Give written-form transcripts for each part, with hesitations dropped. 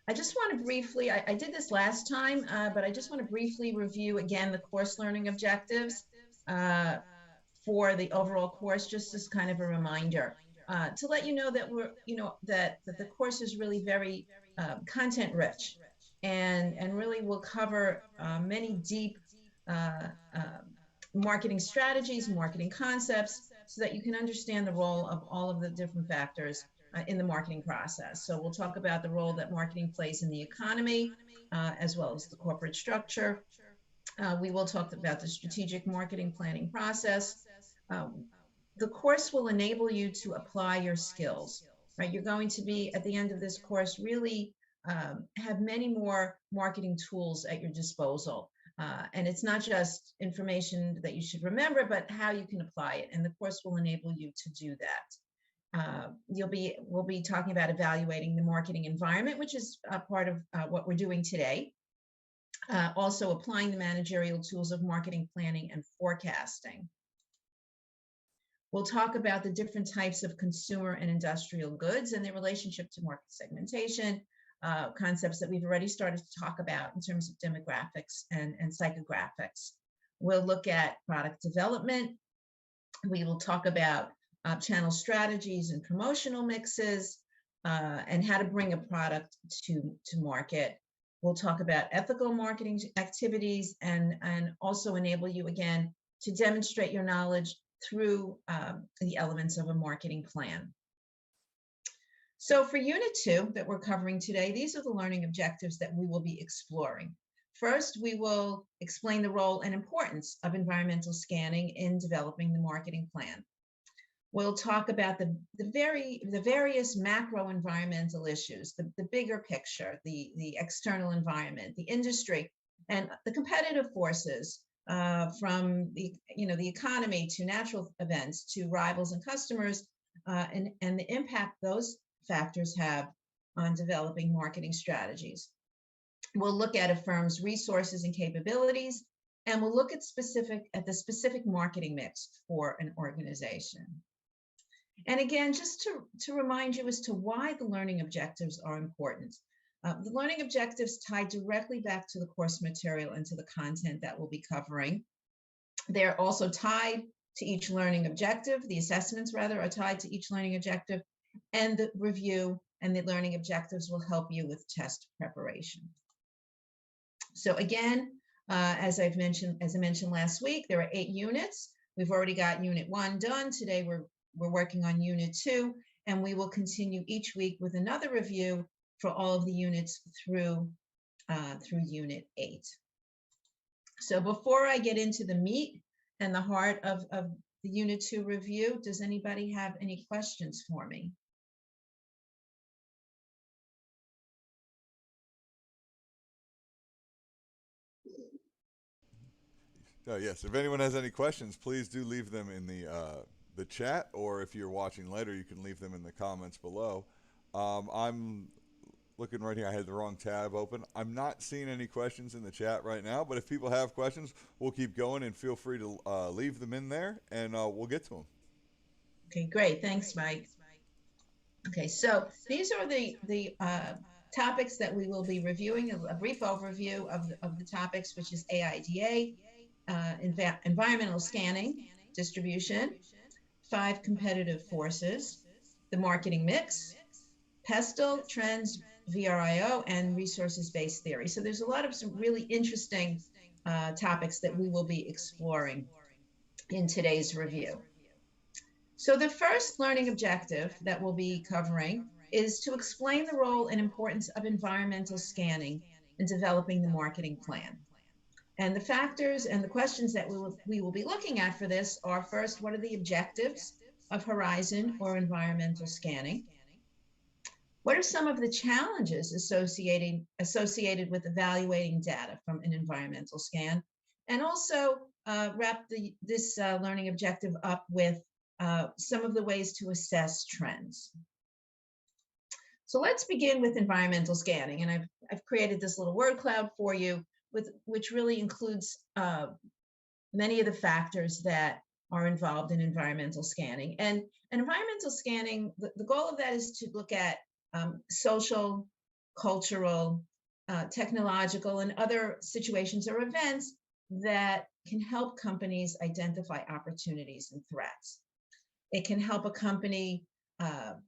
I just want to briefly, I did this last time, but I just want to briefly review again the course learning objectives uh, for the overall course, just as kind of a reminder to let you know that that the course is really very content rich and really will cover many deep uh, uh, marketing strategies, marketing concepts, so that you can understand the role of all of the different factors in the marketing process. So we'll talk about the role that marketing plays in the economy, as well as the corporate structure. We will talk about the strategic marketing planning process. Um, the course will enable you to apply your skills, right? You're going to be, at the end of this course, really have many more marketing tools at your disposal. And it's not just information that you should remember, but how you can apply it. And the course will enable you to do that. We'll be talking about evaluating the marketing environment, which is a part of what we're doing today. Also applying the managerial tools of marketing planning and forecasting. We'll talk about the different types of consumer and industrial goods and their relationship to market segmentation, concepts that we've already started to talk about in terms of demographics and psychographics. We'll look at product development. We will talk about channel strategies and promotional mixes and how to bring a product to market. We'll talk about ethical marketing activities and also enable you, again, to demonstrate your knowledge through the elements of a marketing plan. So for Unit 2 that we're covering today, these are the learning objectives that we will be exploring. First, we will explain the role and importance of environmental scanning in developing the marketing plan. We'll talk about the various macro environmental issues, the bigger picture, the external environment, the industry, and the competitive forces from the economy to natural events to rivals and customers, and the impact those factors have on developing marketing strategies. We'll look at a firm's resources and capabilities, and we'll look at the specific marketing mix for an organization. And again, just to remind you as to why the learning objectives are important. The learning objectives tie directly back to the course material and to the content that we'll be covering. They're also tied to each learning objective. The assessments, rather, are tied to each learning objective, and the review and the learning objectives will help you with test preparation. So again, as I mentioned last week, there are 8 units. We've already got Unit 1 done. Today we're working on Unit 2, and we will continue each week with another review for all of the units through Unit 8. So before I get into the meat and the heart of the Unit 2 review, does anybody have any questions for me? Yes, if anyone has any questions, please do leave them in the chat, or if you're watching later, you can leave them in the comments below. I'm looking right here. I had the wrong tab open. I'm not seeing any questions in the chat right now, but if people have questions, we'll keep going, and feel free to leave them in there, and we'll get to them. Okay, great. Thanks, Mike. Okay, so these are the topics that we will be reviewing, a brief overview of the topics, which is AIDA, environmental scanning, distribution, 5 competitive forces, the marketing mix, PESTLE, trends, VRIO, and resources-based theory. So there's a lot of some really interesting topics that we will be exploring in today's review. So the first learning objective that we'll be covering is to explain the role and importance of environmental scanning in developing the marketing plan. And the factors and the questions that we will be looking at for this are, first, what are the objectives of horizon or environmental scanning? What are some of the challenges associated with evaluating data from an environmental scan? And also wrap this learning objective up with some of the ways to assess trends. So let's begin with environmental scanning. And I've created this little word cloud for you, which really includes many of the factors that are involved in environmental scanning. And environmental scanning, the goal of that is to look at social, cultural, technological, and other situations or events that can help companies identify opportunities and threats. It can help a company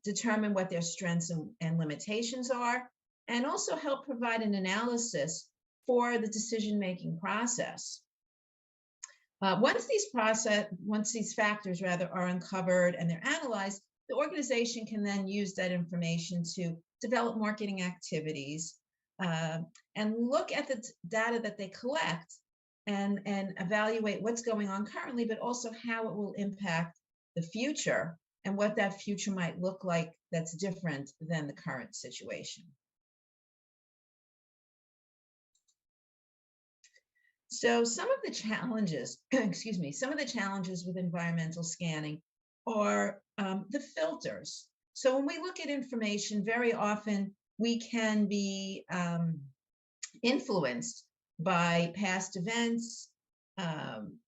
determine what their strengths and limitations are, and also help provide an analysis for the decision-making process. Once these factors rather are uncovered and they're analyzed, the organization can then use that information to develop marketing activities and look at the data that they collect and evaluate what's going on currently, but also how it will impact the future and what that future might look like that's different than the current situation. So some of the challenges, excuse me, some of the challenges with environmental scanning are the filters. So when we look at information, very often we can be influenced by past events.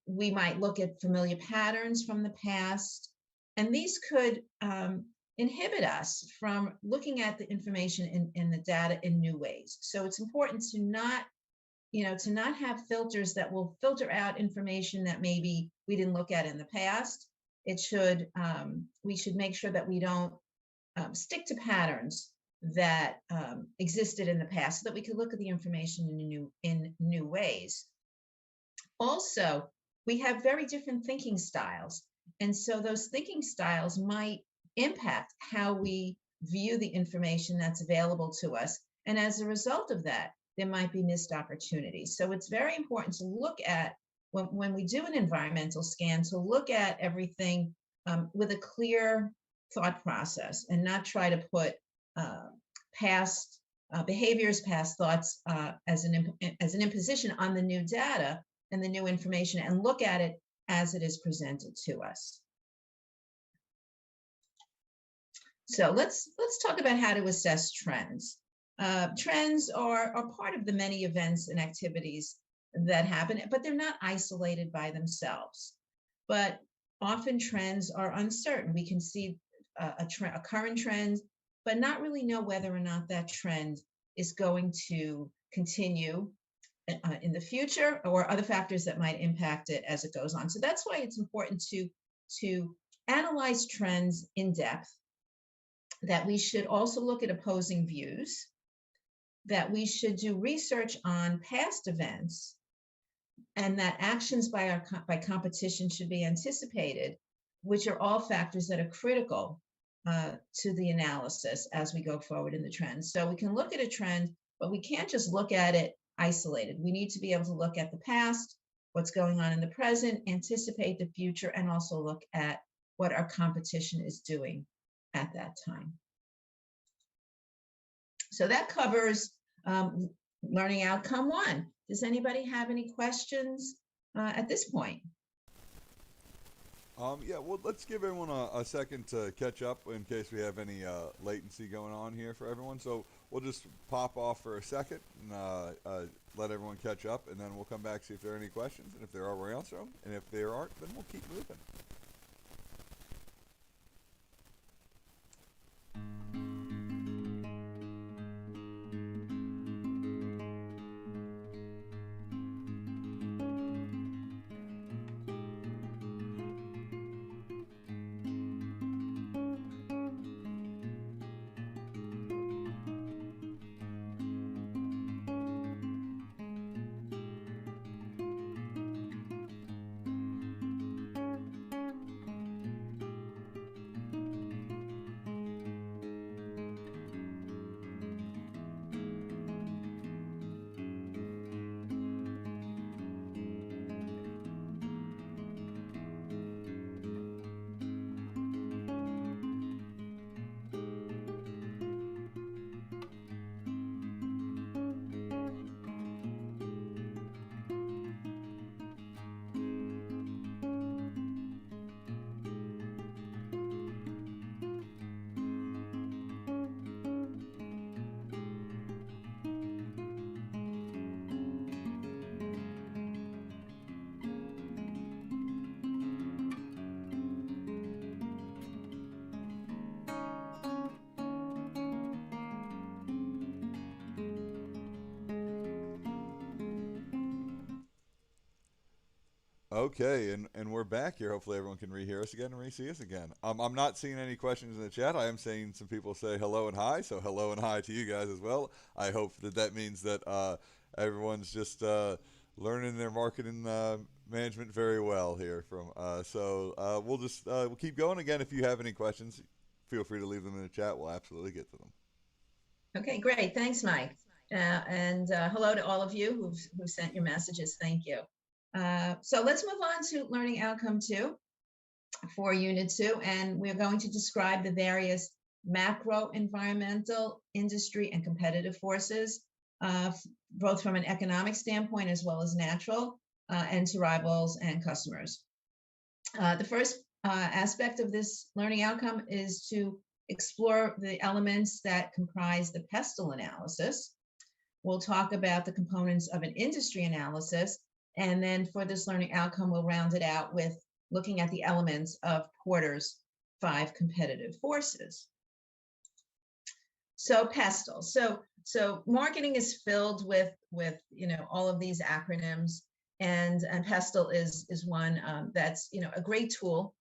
We might look at familiar patterns from the past, and these could inhibit us from looking at the information in the data in new ways. So it's important to not have filters that will filter out information that maybe we didn't look at in the past. We should make sure that we don't stick to patterns that existed in the past, so that we could look at the information in new ways. Also, we have very different thinking styles, and so those thinking styles might impact how we view the information that's available to us, and as a result of that, there might be missed opportunities. So it's very important to look at, when we do an environmental scan, to look at everything with a clear thought process and not try to put past behaviors, past thoughts as an imposition on the new data and the new information, and look at it as it is presented to us. So let's talk about how to assess trends. Trends are part of the many events and activities that happen, but they're not isolated by themselves. But often trends are uncertain. We can see a current trend, but not really know whether or not that trend is going to continue in the future, or other factors that might impact it as it goes on. So that's why it's important to analyze trends in depth, that we should also look at opposing views, that we should do research on past events, and that actions by competition should be anticipated, which are all factors that are critical to the analysis as we go forward in the trend. So we can look at a trend, but we can't just look at it isolated. We need to be able to look at the past, what's going on in the present, anticipate the future, and also look at what our competition is doing at that time. So that covers learning outcome 1. Does anybody have any questions at this point? Yeah, well, let's give everyone a second to catch up in case we have any latency going on here for everyone. So we'll just pop off for a second and let everyone catch up, and then we'll come back, see if there are any questions, and if there are, we'll answer them, and if there aren't, then we'll keep moving. Okay, and we're back here. Hopefully, everyone can rehear us again and re-see us again. I'm not seeing any questions in the chat. I am seeing some people say hello and hi, so hello and hi to you guys as well. I hope that that means that everyone's just learning their marketing management very well here. We'll just we'll keep going. Again, if you have any questions, feel free to leave them in the chat. We'll absolutely get to them. Okay, great. Thanks, Mike. And hello to all of you who've sent your messages. Thank you. So let's move on to learning outcome 2 for unit 2. And we're going to describe the various macro environmental, industry, and competitive forces, both from an economic standpoint as well as natural, and to rivals and customers. The first aspect of this learning outcome is to explore the elements that comprise the pestle analysis. We'll talk about the components of an industry analysis, and then for this learning outcome, we'll round it out with looking at the elements of Porter's 5 competitive forces. So pestle. So marketing is filled with all of these acronyms, and pestle is one that's a great tool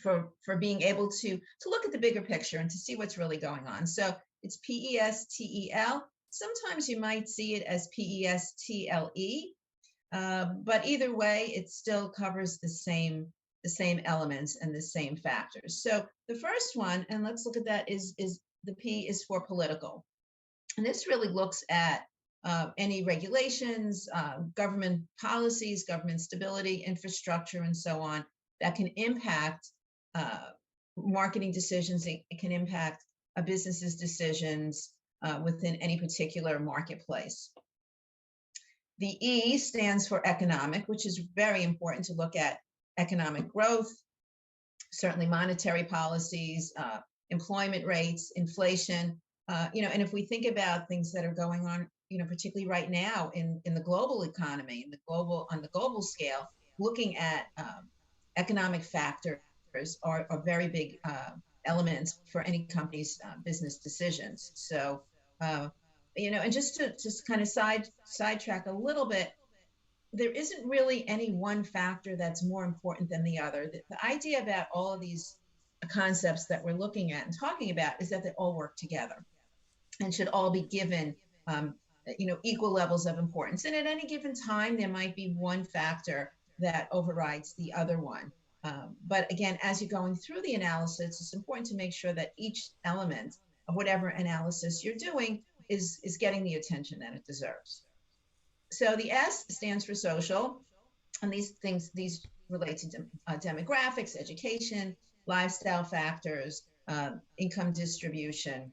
for being able to look at the bigger picture and to see what's really going on. So it's PESTEL. Sometimes you might see it as PESTLE, but either way, it still covers the same elements and the same factors. So the first one, and let's look at that, is the P is for political. And this really looks at any regulations, government policies, government stability, infrastructure, and so on that can impact marketing decisions. It can impact a business's decisions within any particular marketplace. The E stands for economic, which is very important to look at economic growth, certainly monetary policies, employment rates, inflation, and if we think about things that are going on, particularly right now in the global economy, on the global scale, looking at economic factors are very big elements for any company's business decisions. So, and just to kind of sidetrack a little bit, there isn't really any one factor that's more important than the other. The idea about all of these concepts that we're looking at and talking about is that they all work together and should all be given equal levels of importance. And at any given time, there might be one factor that overrides the other one. But again, as you're going through the analysis, it's important to make sure that each element of whatever analysis you're doing is getting the attention that it deserves. So the S stands for social, and these relate to demographics, education, lifestyle factors, income distribution,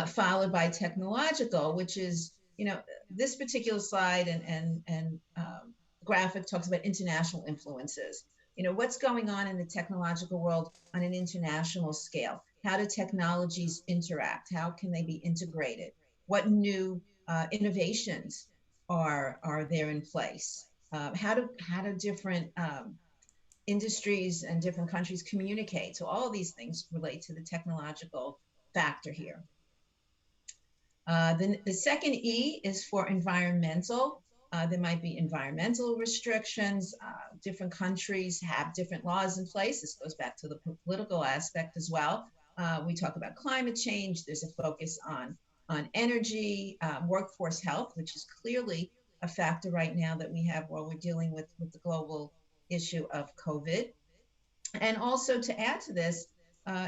followed by technological, which is, this particular slide and graphic talks about international influences. What's going on in the technological world on an international scale? How do technologies interact? How can they be integrated? What new innovations are there in place? How do different industries and different countries communicate? So all of these things relate to the technological factor here. Then the second E is for environmental. There might be environmental restrictions. Different countries have different laws in place. This goes back to the political aspect as well. We talk about climate change. There's a focus on energy, workforce health, which is clearly a factor right now that we have while we're dealing with the global issue of COVID. And also to add to this,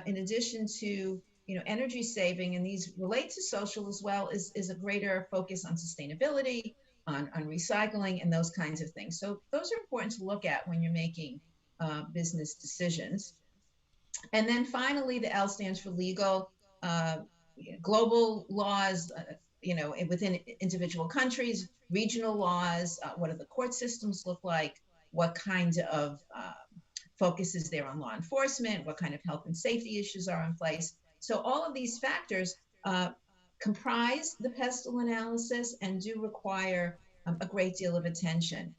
in addition to energy saving, and these relate to social as well, is a greater focus on sustainability, on recycling, and those kinds of things. So those are important to look at when you're making business decisions. And then finally, the L stands for legal. Global laws, within individual countries, regional laws, what do the court systems look like? What kind of focus is there on law enforcement? What kind of health and safety issues are in place? So all of these factors comprise the pestle analysis and do require a great deal of attention.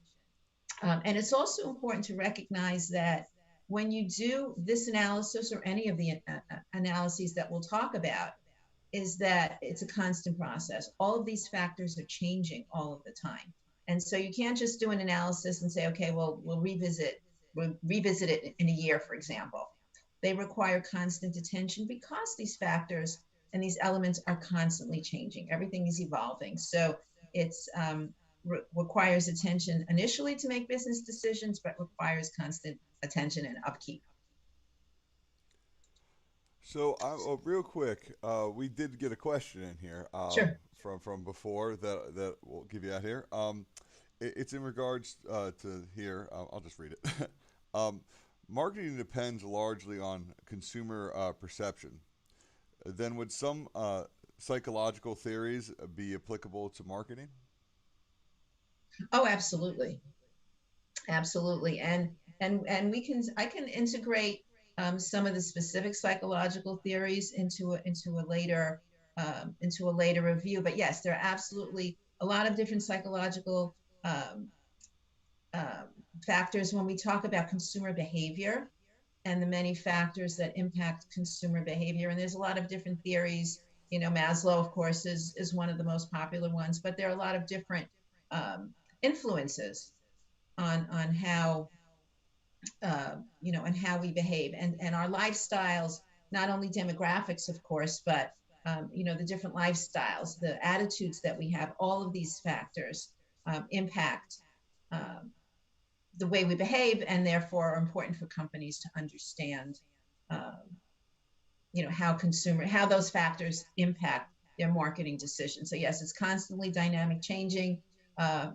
And it's also important to recognize that when you do this analysis or any of the analyses that we'll talk about, is that it's a constant process. All of these factors are changing all of the time. And so you can't just do an analysis and say, okay, well, we'll revisit it in a year, for example. They require constant attention because these factors and these elements are constantly changing. Everything is evolving. So it's requires attention initially to make business decisions, but requires constant attention and upkeep. So, real quick, we did get a question in here Sure. from before that we'll give you out here. It's in regards to here. I'll just read it. um, Marketing depends largely on consumer perception. Then, would some psychological theories be applicable to marketing? Oh, absolutely. Absolutely. And I can integrate some of the specific psychological theories into a later review. But yes, there are absolutely a lot of different psychological um, uh, factors when we talk about consumer behavior and the many factors that impact consumer behavior. And there's a lot of different theories. Maslow, of course, is one of the most popular ones, but there are a lot of different influences on how and how we behave and our lifestyles, not only demographics, of course, but the different lifestyles, the attitudes that we have, all of these factors impact um, the way we behave, and therefore are important for companies to understand, um, how those factors impact their marketing decisions. So yes, it's constantly dynamic changing. Uh,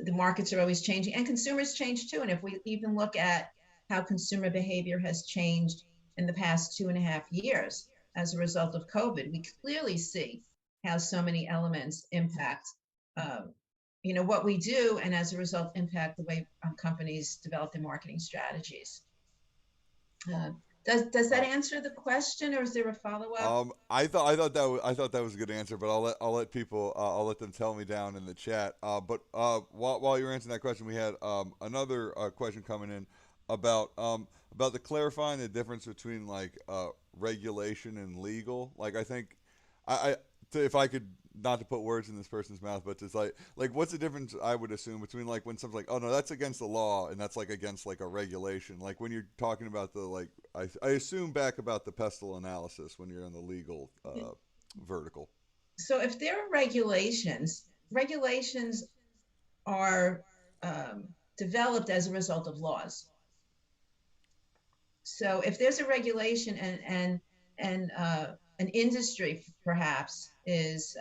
the markets are always changing and consumers change too. And if we even look at how consumer behavior has changed in the past 2.5 years as a result of COVID, we clearly see how so many elements impact, um, what we do, and as a result, impact the way companies develop their marketing strategies. Uh, does that Uh, answer the question, or is there a follow up? I thought that was a good answer, but I'll let people I'll let them tell me down in the chat. But while you're answering that question, we had another question coming in about the clarifying the difference between like regulation and legal. Like I think I if I could, not to put words in this person's mouth, but it's like what's the difference, I would assume, between like when something's like, oh no, that's against the law and that's like against like a regulation, like when you're talking about the like I assume back about the pestle analysis when you're in the legal vertical. So if there are regulations are developed as a result of laws. So if there's a regulation and an industry perhaps is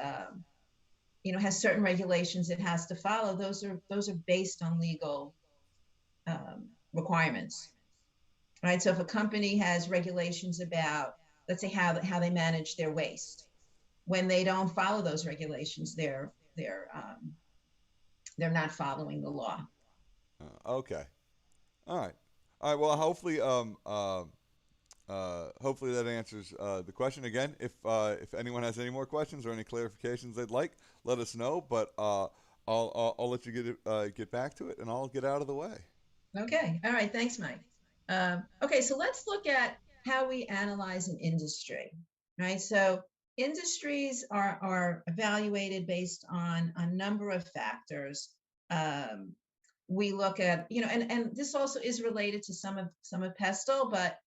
has certain regulations it has to follow, those are based on legal requirements, right? So if a company has regulations about, let's say, how they manage their waste, when they don't follow those regulations, they're not following the law. Okay. All right. All right. Well, hopefully that answers the question. Again, if anyone has any more questions or any clarifications they'd like, let us know. But I'll let you get back to it, and I'll get out of the way. Okay. All right. Thanks, Mike. Okay. So let's look at how we analyze an industry, right? So industries are evaluated based on a number of factors. Um, we look at, and this also is related to some of Pestle, but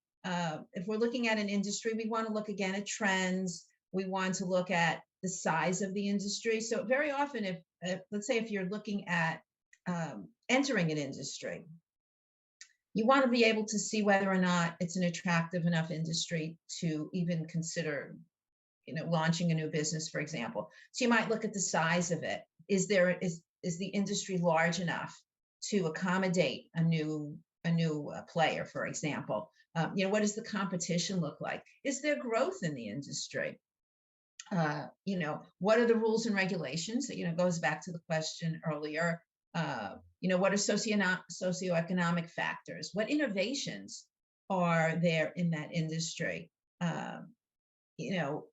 if we're looking at an industry, we want to look again at trends. We want to look at the size of the industry. So very often, if let's say if you're looking at entering an industry, you want to be able to see whether or not it's an attractive enough industry to even consider, launching a new business, for example. So you might look at the size of it. Is the industry large enough to accommodate a new player, for example? What does the competition look like? Is there growth in the industry? What are the rules and regulations? Goes back to the question earlier. What are socioeconomic factors? What innovations are there in that industry? You know,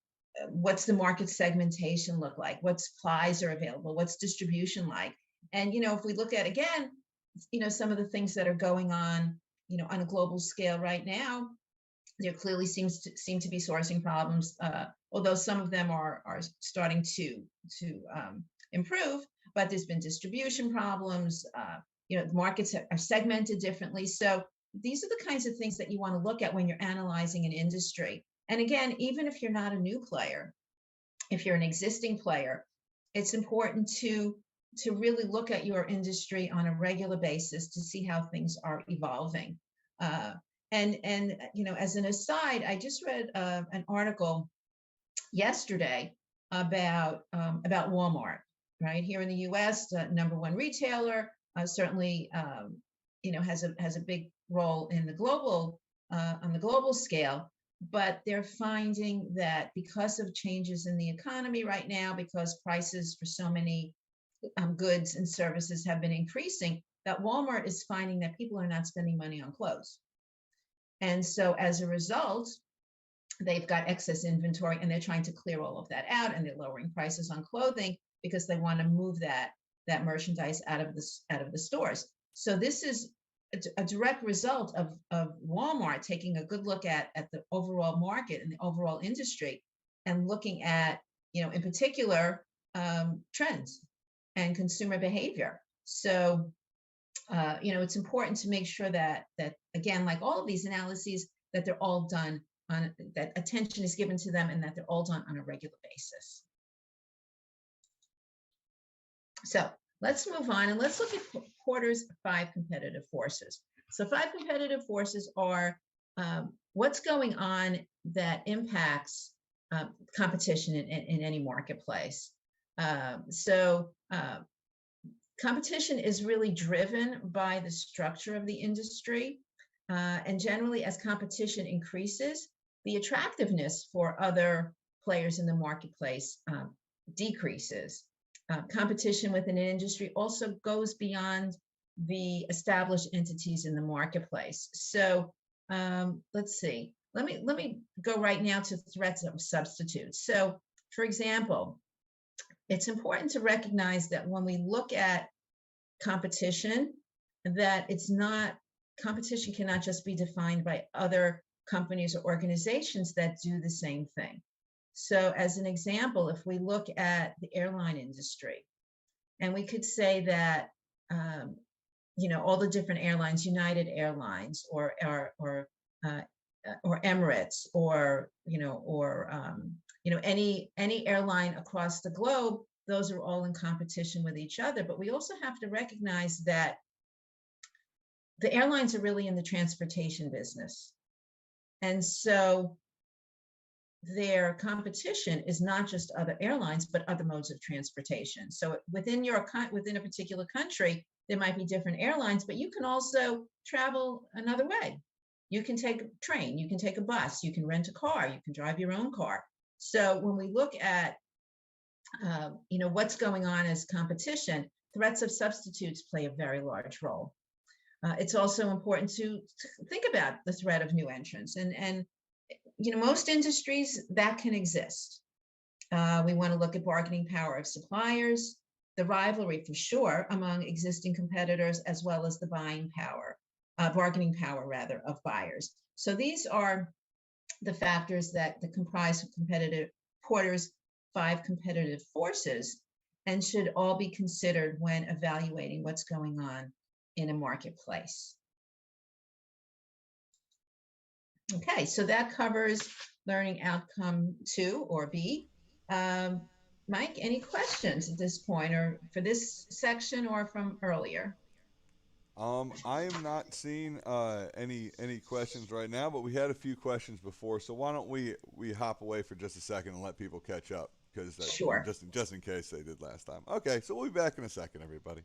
what's the market segmentation look like? What supplies are available? What's distribution like? And, if we look at, again, some of the things that are going on a global scale right now, there clearly seem to be sourcing problems, although some of them are starting to improve, but there's been distribution problems. The markets are segmented differently. So these are the kinds of things that you want to look at when you're analyzing an industry. And again, even if you're not a new player, if you're an existing player, it's important to really look at your industry on a regular basis to see how things are evolving. And as an aside, I just read an article yesterday about Walmart, right here in the U.S., number one retailer, certainly has a big role in the global on the global scale. But they're finding that because of changes in the economy right now, because prices for so many goods and services have been increasing, that Walmart is finding that people are not spending money on clothes. And so as a result, they've got excess inventory and they're trying to clear all of that out, and they're lowering prices on clothing because they want to move that merchandise out of the stores. So this is a direct result of Walmart taking a good look at the overall market and the overall industry, and looking at, in particular, trends and consumer behavior. So, it's important to make sure that again, like all of these analyses, that they're all done that attention is given to them, and that they're all done on a regular basis. So let's move on and let's look at Porter's 5 competitive forces. So 5 competitive forces are what's going on that impacts competition in any marketplace. Competition is really driven by the structure of the industry. And generally, as competition increases, the attractiveness for other players in the marketplace decreases. Competition within an industry also goes beyond the established entities in the marketplace. So let's see. Let me go right now to threats of substitutes. So, for example, it's important to recognize that when we look at competition, that competition cannot just be defined by other companies or organizations that do the same thing. So as an example, if we look at the airline industry, and we could say that, all the different airlines, United Airlines or Emirates, or any airline across the globe, those are all in competition with each other. But we also have to recognize that the airlines are really in the transportation business. And so their competition is not just other airlines, but other modes of transportation. So within a particular country, there might be different airlines, but you can also travel another way. You can take a train, you can take a bus, you can rent a car, you can drive your own car. So when we look at what's going on as competition, threats of substitutes play a very large role. It's also important to think about the threat of new entrants, and most industries that can exist. We want to look at bargaining power of suppliers, the rivalry for sure among existing competitors, as well as the bargaining power of buyers. So these are the factors that comprise Porter's 5 competitive forces, and should all be considered when evaluating what's going on in a marketplace. Okay, so that covers learning outcome 2, or B. Mike, any questions at this point, or for this section, or from earlier? I am not seeing any questions right now, but we had a few questions before, so why don't we hop away for just a second and let people catch up, because Sure. just in case they did last time. Okay, so we'll be back in a second, everybody.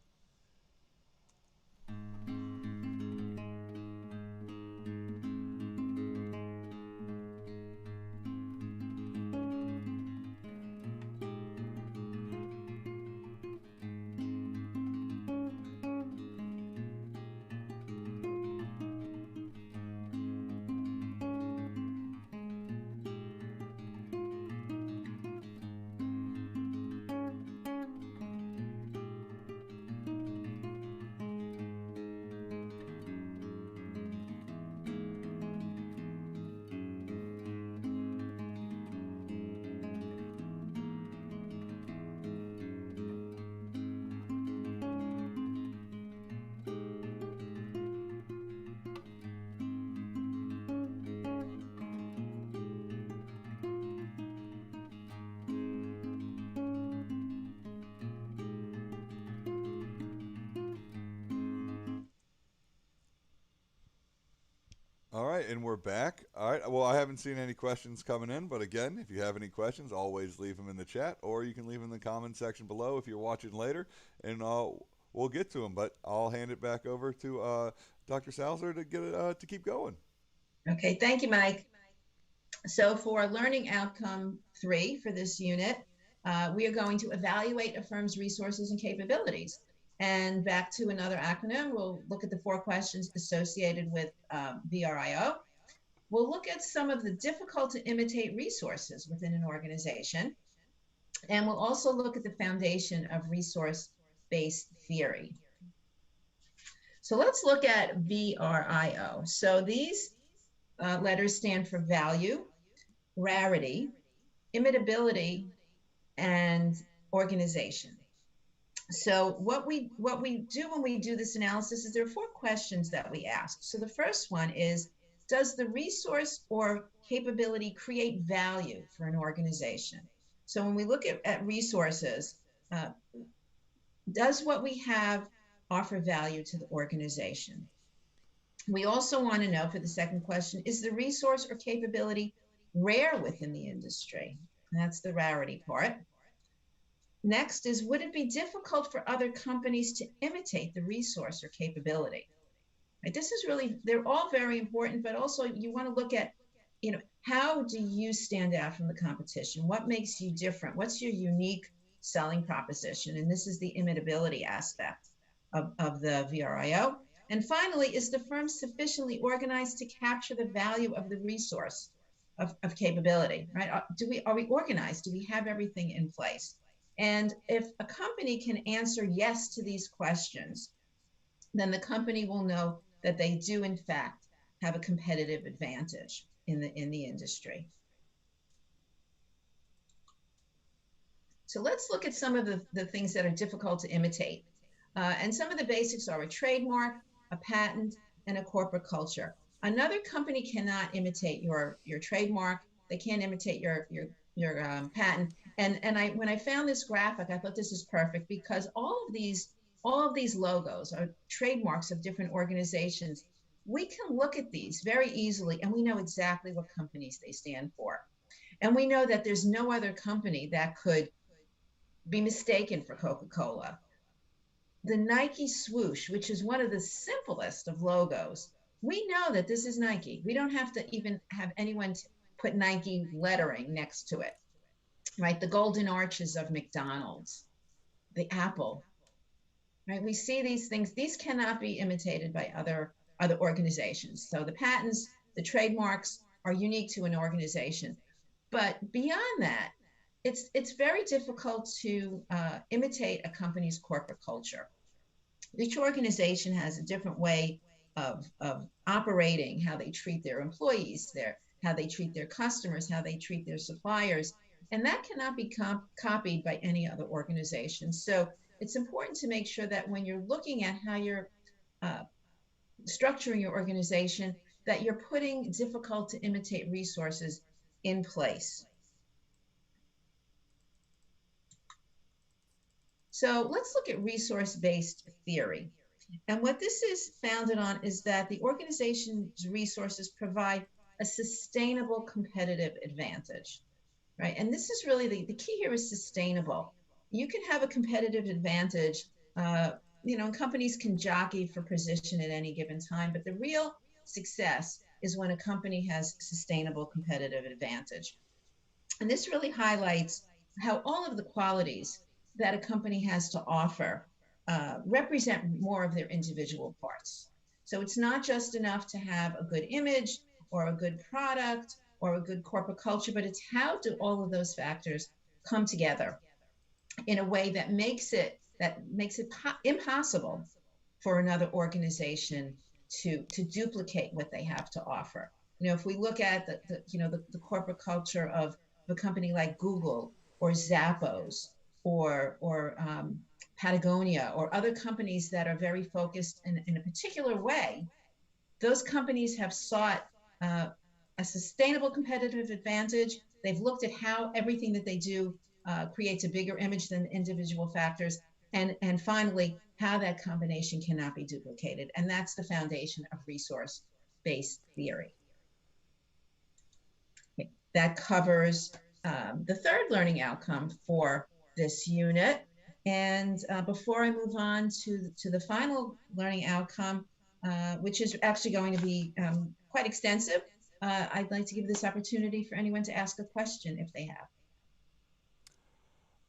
right, and we're back. All right. Well, I haven't seen any questions coming in, but again, if you have any questions, always leave them in the chat, or you can leave them in the comment section below if you're watching later, and we'll get to them. But I'll hand it back over to Dr. Salzer to get it to keep going. Okay, thank you, Mike. So for learning outcome 3 for this unit, we are going to evaluate a firm's resources and capabilities. And back to another acronym, we'll look at the 4 questions associated with VRIO. We'll look at some of the difficult to imitate resources within an organization. And we'll also look at the foundation of resource-based theory. So let's look at VRIO. So these letters stand for value, rarity, imitability, and organization. So what we do when we do this analysis is there are 4 questions that we ask. So the first one is, does the resource or capability create value for an organization? So when we look at resources, does what we have offer value to the organization? We also want to know for the second question, is the resource or capability rare within the industry? That's the rarity part. Next is, would it be difficult for other companies to imitate the resource or capability? Right? This is really, they're all very important, but also you want to look at, how do you stand out from the competition? What makes you different? What's your unique selling proposition? And this is the imitability aspect of the VRIO. And finally, is the firm sufficiently organized to capture the value of the resource of capability, right? Are we organized? Do we have everything in place? And if a company can answer yes to these questions, then the company will know that they do, in fact, have a competitive advantage in the industry. So let's look at some of the things that are difficult to imitate. And some of the basics are a trademark, a patent, and a corporate culture. Another company cannot imitate your trademark. They can't imitate your patent. And when I found this graphic, I thought this is perfect because all of these logos are trademarks of different organizations. We can look at these very easily, and we know exactly what companies they stand for. And we know that there's no other company that could be mistaken for Coca-Cola. The Nike swoosh, which is one of the simplest of logos, we know that this is Nike. We don't have to even have anyone put Nike lettering next to it, right? The golden arches of McDonald's, the Apple, right? We see these things. These cannot be imitated by other organizations. So the patents, the trademarks are unique to an organization. But beyond that, it's very difficult to imitate a company's corporate culture. Each organization has a different way of operating, how they treat their employees, how they treat their customers, how they treat their suppliers, and that cannot be copied by any other organization. So it's important to make sure that when you're looking at how you're structuring your organization, that you're putting difficult to imitate resources in place. So let's look at resource-based theory. And what this is founded on is that the organization's resources provide a sustainable competitive advantage, right? And this is really the key here is sustainable. You can have a competitive advantage, and companies can jockey for position at any given time, but the real success is when a company has sustainable competitive advantage. And this really highlights how all of the qualities that a company has to offer represent more of their individual parts. So it's not just enough to have a good image or a good product or a good corporate culture, but it's how do all of those factors come together in a way that makes it impossible for another organization to duplicate what they have to offer. If we look at the corporate culture of a company like Google or Zappos or Patagonia or other companies that are very focused in a particular way, those companies have sought a sustainable competitive advantage. They've looked at how everything that they do creates a bigger image than individual factors. And finally, how that combination cannot be duplicated. And that's the foundation of resource-based theory. that covers the third learning outcome for this unit. And before I move on to the final learning outcome, which is actually going to be quite extensive, I'd like to give this opportunity for anyone to ask a question if they have.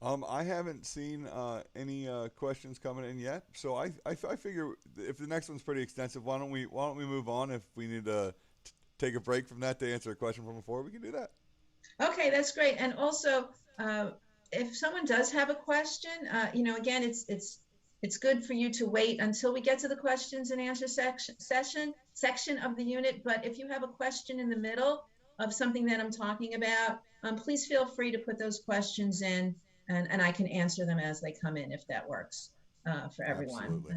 I haven't seen any questions coming in yet, so I figure if the next one's pretty extensive, why don't we move on? If we need to take a break from that to answer a question from before, we can do that. Okay, that's great. And also, if someone does have a question, again, it's good for you to wait until we get to the questions and answer section of the unit. But if you have a question in the middle of something that I'm talking about, please feel free to put those questions in, and I can answer them as they come in if that works for everyone. Absolutely.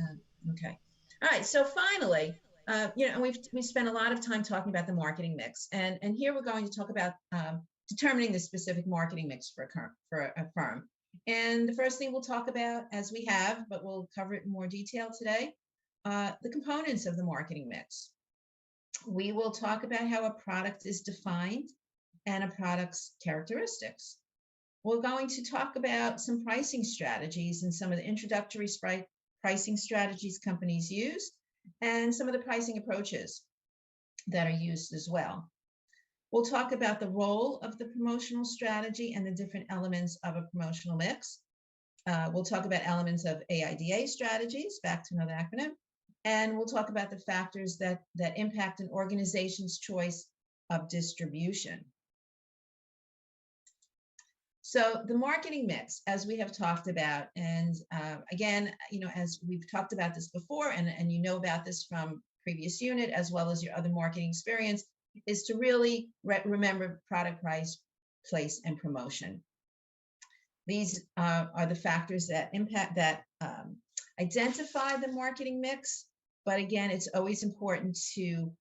Okay. All right. So finally, we spent a lot of time talking about the marketing mix, and here we're going to talk about determining the specific marketing mix for a firm. And the first thing we'll talk about, as we have, but we'll cover it in more detail today, the components of the marketing mix. We will talk about how a product is defined and a product's characteristics. We're going to talk about some pricing strategies and some of the introductory pricing strategies companies use, and some of the pricing approaches that are used as well. We'll talk about the role of the promotional strategy and the different elements of a promotional mix. We'll talk about elements of AIDA strategies, back to another acronym, and we'll talk about the factors that impact an organization's choice of distribution. So the marketing mix, as we have talked about, and again, as we've talked about this before, and you know about this from previous unit, as well as your other marketing experience, is to really remember product, price, place, and promotion. These are the factors that identify the marketing mix. But again, it's always important to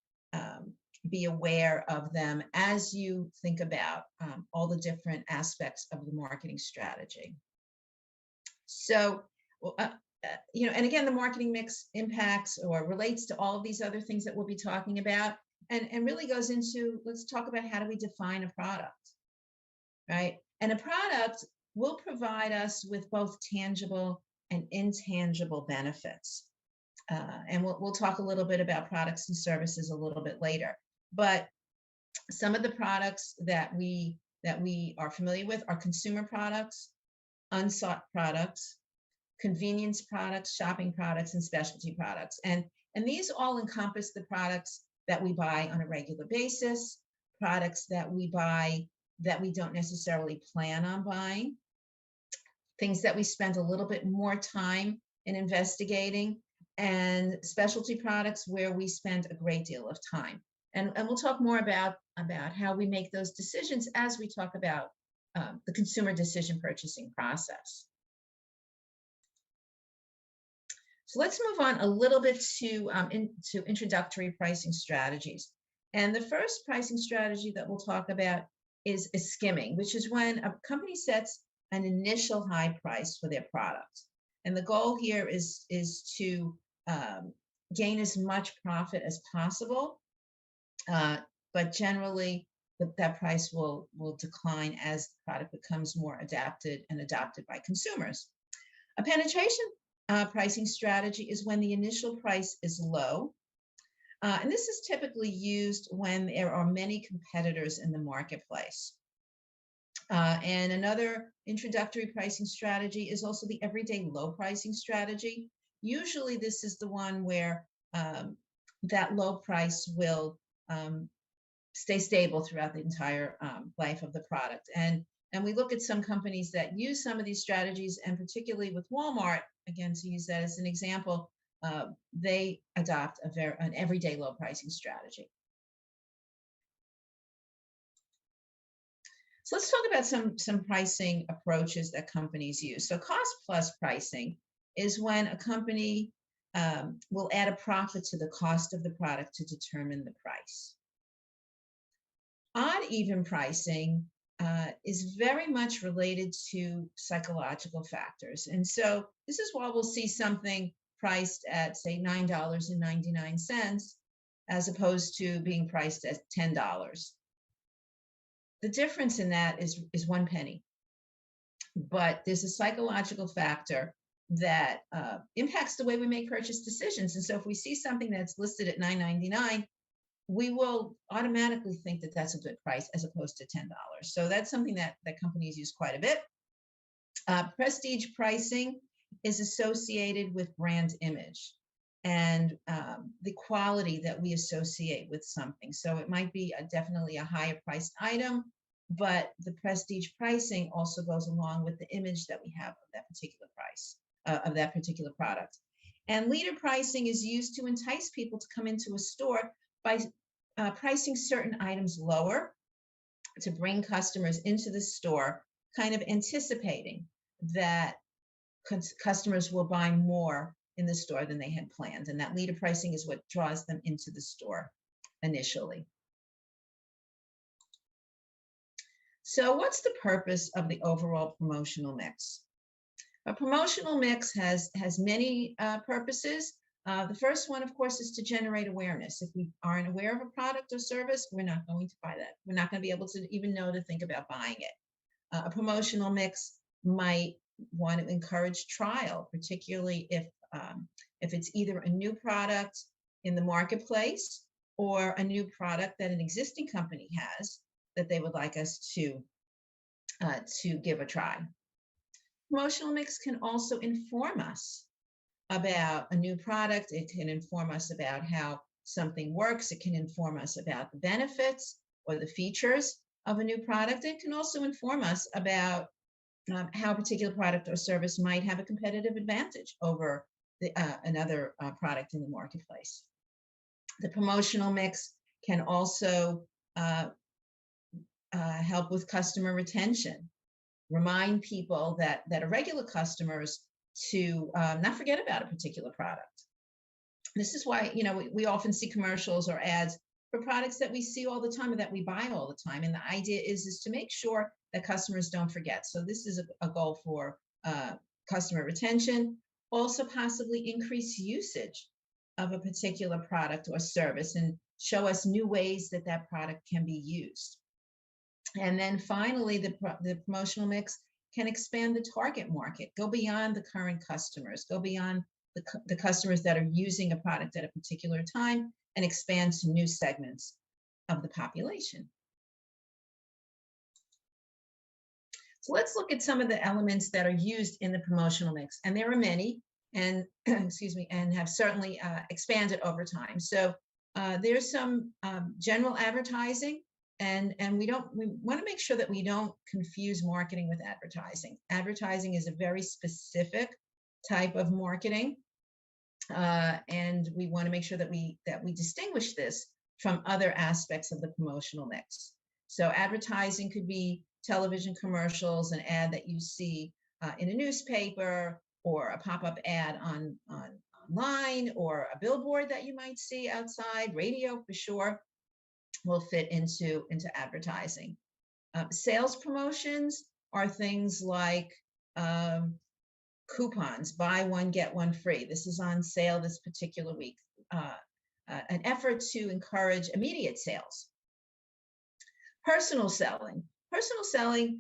be aware of them as you think about all the different aspects of the marketing strategy. So, and again, the marketing mix impacts or relates to all of these other things that we'll be talking about, and really goes into, let's talk about how do we define a product, right? And a product will provide us with both tangible and intangible benefits. And we'll talk a little bit about products and services a little bit later. But some of the products that we are familiar with are consumer products, unsought products, convenience products, shopping products, and specialty products. And these all encompass the products that we buy on a regular basis, products that we buy that we don't necessarily plan on buying, things that we spend a little bit more time in investigating, and specialty products where we spend a great deal of time. And we'll talk more about how we make those decisions as we talk about the consumer decision purchasing process. So let's move on a little bit to introductory pricing strategies. And the first pricing strategy that we'll talk about is skimming, which is when a company sets an initial high price for their product. And the goal here is to gain as much profit as possible, but generally that price will decline as the product becomes more adapted and adopted by consumers. A penetration pricing strategy is when the initial price is low. And this is typically used when there are many competitors in the marketplace. And another introductory pricing strategy is also the everyday low pricing strategy. Usually this is the one where that low price will stay stable throughout the entire life of the product. And we look at some companies that use some of these strategies, and particularly with Walmart, again, to use that as an example, they adopt an everyday low pricing strategy. So let's talk about some pricing approaches that companies use. So cost plus pricing is when a company will add a profit to the cost of the product to determine the price. Odd even pricing is very much related to psychological factors. And so this is why we'll see something priced at, say, $9.99 as opposed to being priced at $10. The difference in that is 1 penny. But there's a psychological factor that impacts the way we make purchase decisions. And so if we see something that's listed at $9.99, we will automatically think that that's a good price as opposed to $10. So that's something that companies use quite a bit. Prestige pricing is associated with brand image and the quality that we associate with something. So it might be definitely a higher priced item, but the prestige pricing also goes along with the image that we have of that particular price, of that particular product. And leader pricing is used to entice people to come into a store by pricing certain items lower to bring customers into the store, kind of anticipating that customers will buy more in the store than they had planned. And that leader pricing is what draws them into the store initially. So what's the purpose of the overall promotional mix? A promotional mix has many purposes. The first one, of course, is to generate awareness. If we aren't aware of a product or service, we're not going to buy that. We're not going to be able to even know to think about buying it. A promotional mix might want to encourage trial, particularly if it's either a new product in the marketplace or a new product that an existing company has that they would like us to give a try. Promotional mix can also inform us about a new product. It can inform us about how something works. It can inform us about the benefits or the features of a new product. It can also inform us about how a particular product or service might have a competitive advantage over another product in the marketplace. The promotional mix can also help with customer retention, remind people that are regular customers to not forget about a particular product. This is why, we often see commercials or ads for products that we see all the time and that we buy all the time. And the idea is to make sure that customers don't forget. So this is a goal for customer retention. Also possibly increase usage of a particular product or service and show us new ways that that product can be used. And then finally, the promotional mix can expand the target market, go beyond the current customers, go beyond the customers that are using a product at a particular time and expand to new segments of the population. So let's look at some of the elements that are used in the promotional mix. And there are many, and excuse me, and have certainly expanded over time. So there's some general advertising, and we want to make sure that we don't confuse marketing with advertising. Advertising is a very specific type of marketing, and we want to make sure that we distinguish this from other aspects of the promotional mix. So advertising could be television commercials, an ad that you see in a newspaper, or a pop-up ad online, or a billboard that you might see outside. Radio, for sure, will fit into advertising. Sales promotions are things like coupons, buy one, get one free. This is on sale this particular week. An effort to encourage immediate sales. Personal selling. Personal selling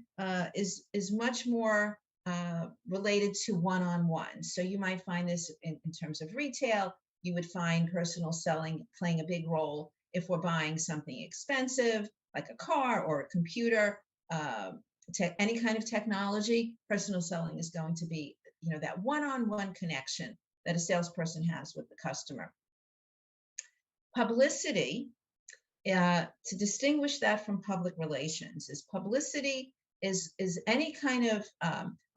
is much more related to one-on-one. So you might find this in terms of retail. You would find personal selling playing a big role if we're buying something expensive, like a car or a computer, any kind of technology. Personal selling is going to be, that one-on-one connection that a salesperson has with the customer. Publicity, to distinguish that from public relations, is publicity is any kind of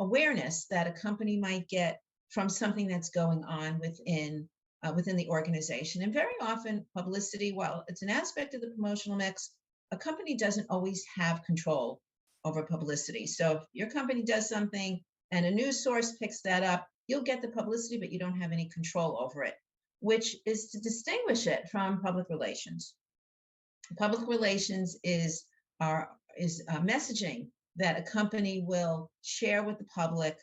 awareness that a company might get from something that's going on within the organization. And very often publicity, while it's an aspect of the promotional mix, a company doesn't always have control over publicity. So if your company does something and a news source picks that up, you'll get the publicity, but you don't have any control over it, which is to distinguish it from public relations. Public relations is messaging that a company will share with the public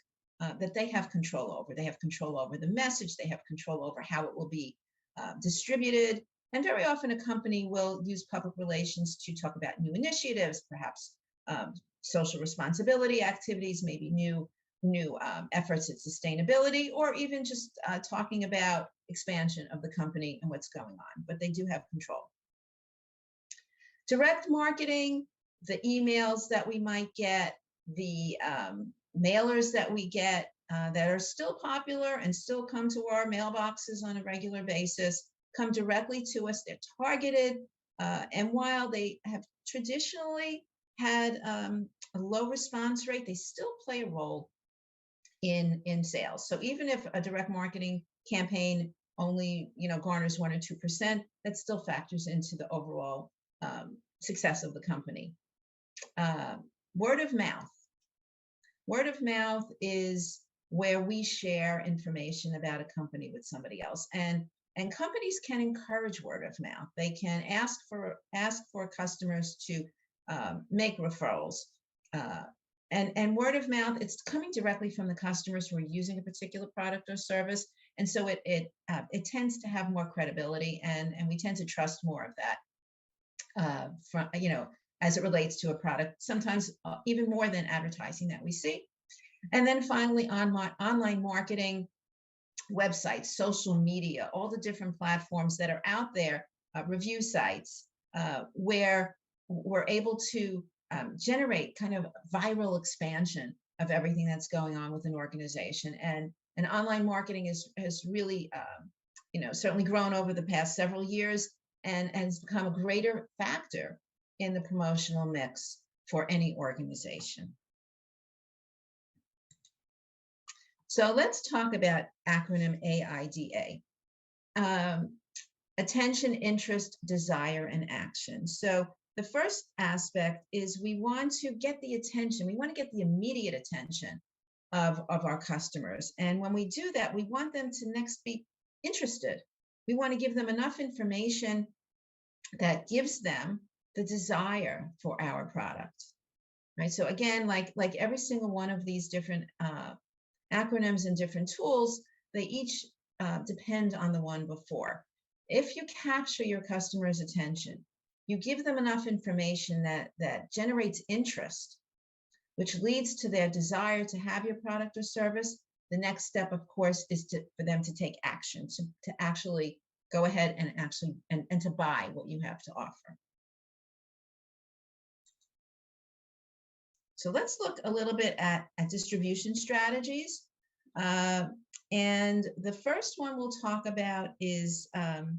that they have control over. They have control over the message. They have control over how it will be distributed. And very often a company will use public relations to talk about new initiatives, perhaps um, social responsibility activities, maybe new efforts at sustainability, or even just talking about expansion of the company and what's going on. But they do have control. Direct marketing, the emails that we might get, the mailers that we get that are still popular and still come to our mailboxes on a regular basis, come directly to us. They're targeted. And while they have traditionally had a low response rate, they still play a role in sales. So even if a direct marketing campaign only garners 1 or 2%, that still factors into the overall success of the company. Word of mouth. Word of mouth is where we share information about a company with somebody else, and companies can encourage word of mouth. They can ask for customers to make referrals. And word of mouth, it's coming directly from the customers who are using a particular product or service, and so it tends to have more credibility, and we tend to trust more of that from as it relates to a product, sometimes even more than advertising that we see. And then finally, online marketing, websites, social media, all the different platforms that are out there, review sites, where we're able to generate kind of viral expansion of everything that's going on with an organization. And online marketing has really, certainly grown over the past several years and has become a greater factor in the promotional mix for any organization. So let's talk about acronym AIDA. Attention, interest, desire, and action. So the first aspect is we want to get the attention. We want to get the immediate attention of our customers. And when we do that, we want them to next be interested. We want to give them enough information that gives them the desire for our product, right? So again, like every single one of these different acronyms and different tools, they each depend on the one before. If you capture your customer's attention, you give them enough information that generates interest, which leads to their desire to have your product or service. The next step, of course, is for them to take action, to actually go ahead and to buy what you have to offer. So let's look a little bit at distribution strategies. And the first one we'll talk about is an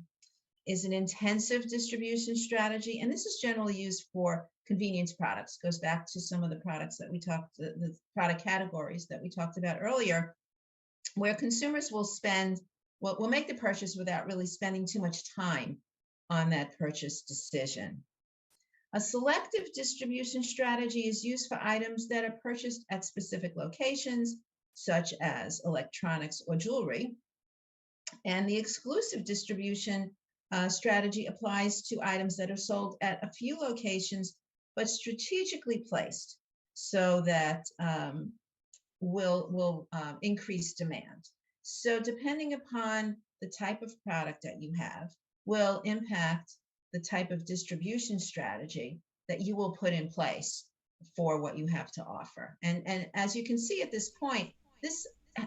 intensive distribution strategy. And this is generally used for convenience products. Goes back to some of the products that we talked, the product categories that we talked about earlier, where consumers will make the purchase without really spending too much time on that purchase decision. A selective distribution strategy is used for items that are purchased at specific locations, such as electronics or jewelry. And the exclusive distribution strategy applies to items that are sold at a few locations, but strategically placed so that will increase demand. So depending upon the type of product that you have will impact the type of distribution strategy that you will put in place for what you have to offer. And as you can see at this point,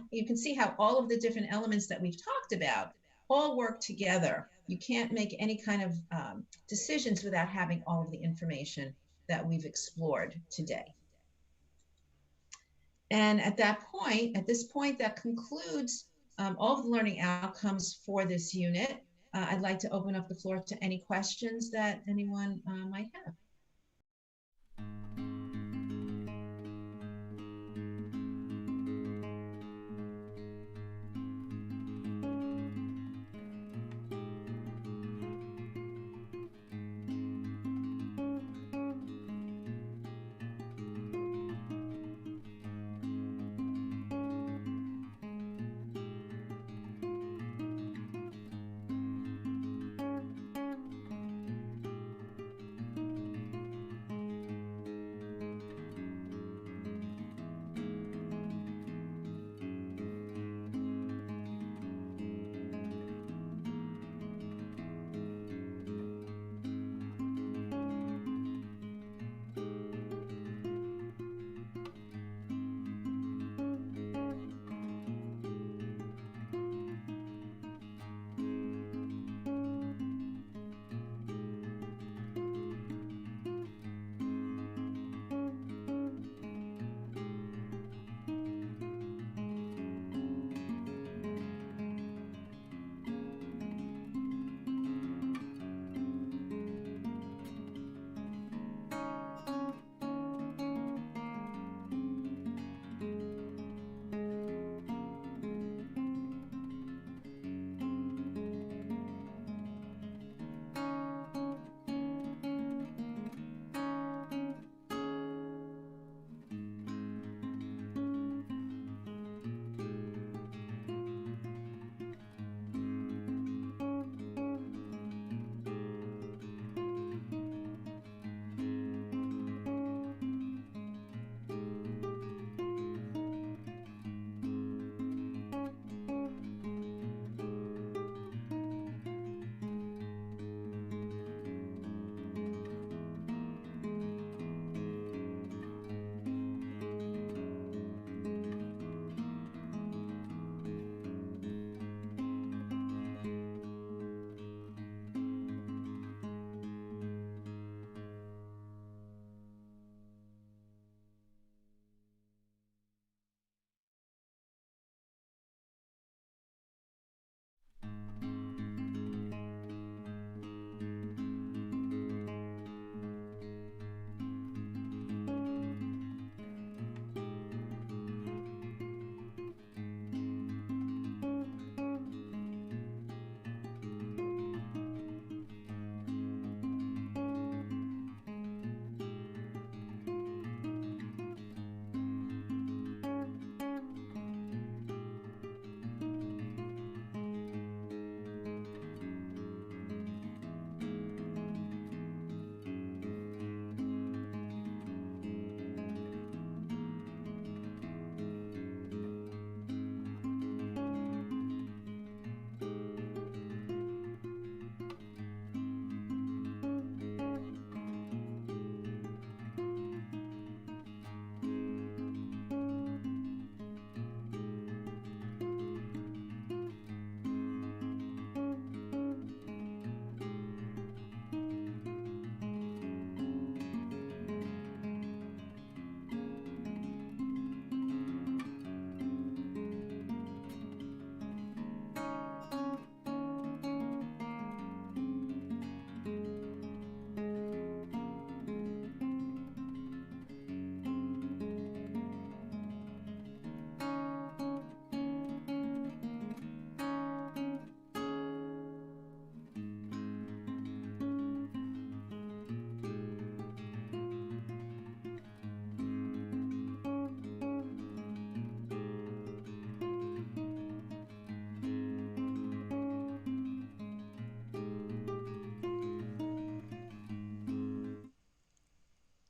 you can see how all of the different elements that we've talked about all work together. You can't make any kind of decisions without having all of the information that we've explored today. And at this point, that concludes all of the learning outcomes for this unit. I'd like to open up the floor to any questions that anyone might have.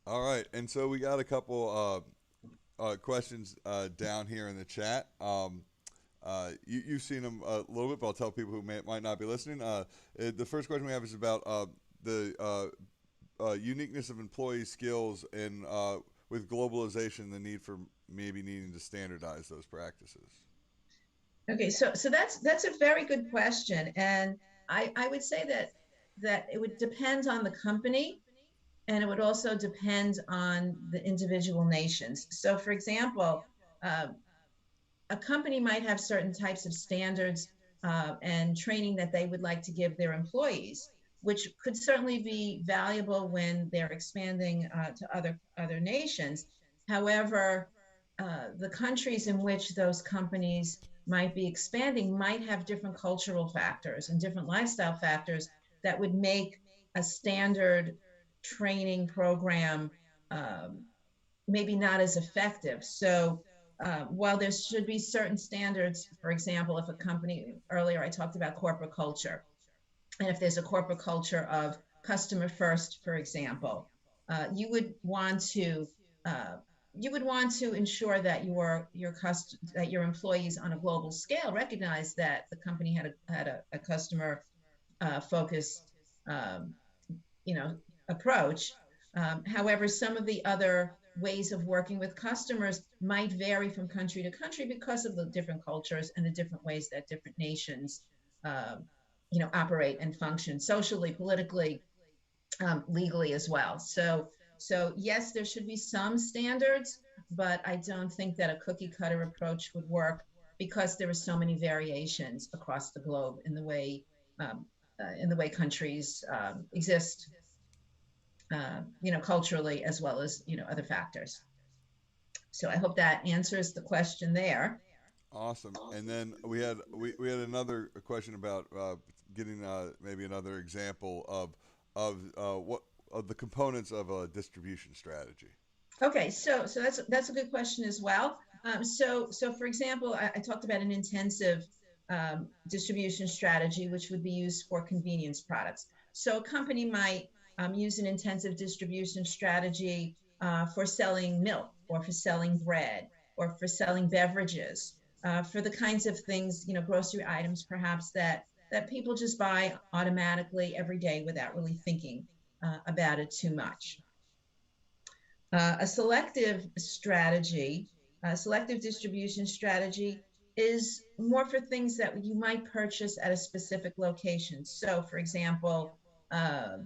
All right, and so we got a couple questions down here in the chat. You've seen them a little bit, but I'll tell people who might not be listening. The first question we have is about the uniqueness of employee skills and with globalization, the need for maybe needing to standardize those practices. Okay, so that's a very good question, and I would say that it would depend on the company, and it would also depend on the individual nations. So, for example, uh, a company might have certain types of standards and training that they would like to give their employees, which could certainly be valuable when they're expanding to other nations. However, the countries in which those companies might be expanding might have different cultural factors and different lifestyle factors that would make a standard training program maybe not as effective. So while there should be certain standards, for example, if a company, earlier I talked about corporate culture, and if there's a corporate culture of customer first, for example, you would want to uh, ensure that that your employees on a global scale recognize that the company had a customer focused um, you know approach. However, some of the other ways of working with customers might vary from country to country because of the different cultures and the different ways that different nations um, operate and function socially, politically, legally as well. So yes, there should be some standards, but I don't think that a cookie cutter approach would work because there are so many variations across the globe in the way countries exist, culturally as well as other factors. So I hope that answers the question there. Awesome. And then we had another question about getting maybe another example of what of the components of a distribution strategy. Okay, so that's a good question as well. So for example, I talked about an intensive distribution strategy, which would be used for convenience products. So a company might use an intensive distribution strategy for selling milk, or for selling bread, or for selling beverages, for the kinds of things, grocery items perhaps that people just buy automatically every day without really thinking about it too much. A selective strategy, a selective distribution strategy, is more for things that you might purchase at a specific location. So, for example, uh,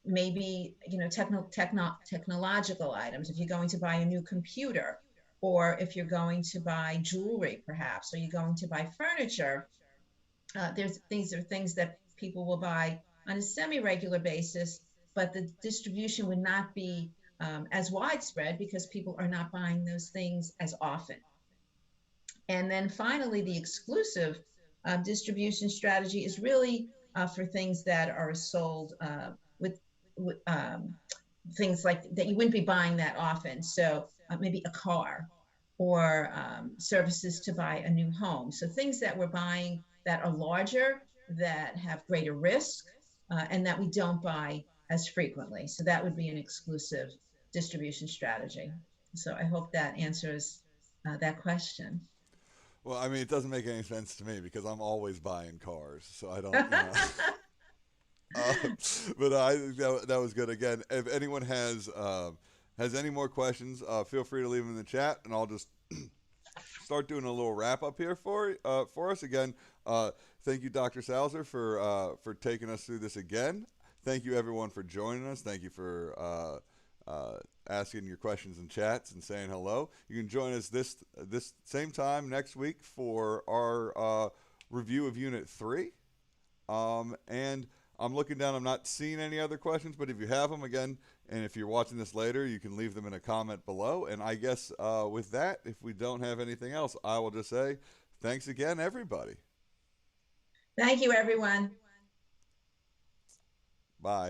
maybe technological items. If you're going to buy a new computer, or if you're going to buy jewelry, perhaps, or you're going to buy furniture, these are things that people will buy on a semi-regular basis, but the distribution would not be as widespread because people are not buying those things as often. And then finally, the exclusive distribution strategy is really for things that are sold with things like that you wouldn't be buying that often. So maybe a car, or services to buy a new home. So things that we're buying that are larger, that have greater risk, and that we don't buy as frequently. So that would be an exclusive distribution strategy. So I hope that answers that question. Well, I mean, it doesn't make any sense to me because I'm always buying cars, so I don't. Uh, but I think that was good. Again, if anyone has any more questions, feel free to leave them in the chat, and I'll just start doing a little wrap up here for us. Again, thank you, Dr. Salzer, for taking us through this again. Thank you, everyone, for joining us. Thank you for asking your questions in chats and saying hello. You can join us this same time next week for our review of Unit 3. And I'm looking down. I'm not seeing any other questions, but if you have them, again, and if you're watching this later, you can leave them in a comment below. And I guess with that, if we don't have anything else, I will just say thanks again, everybody. Thank you, everyone. Bye.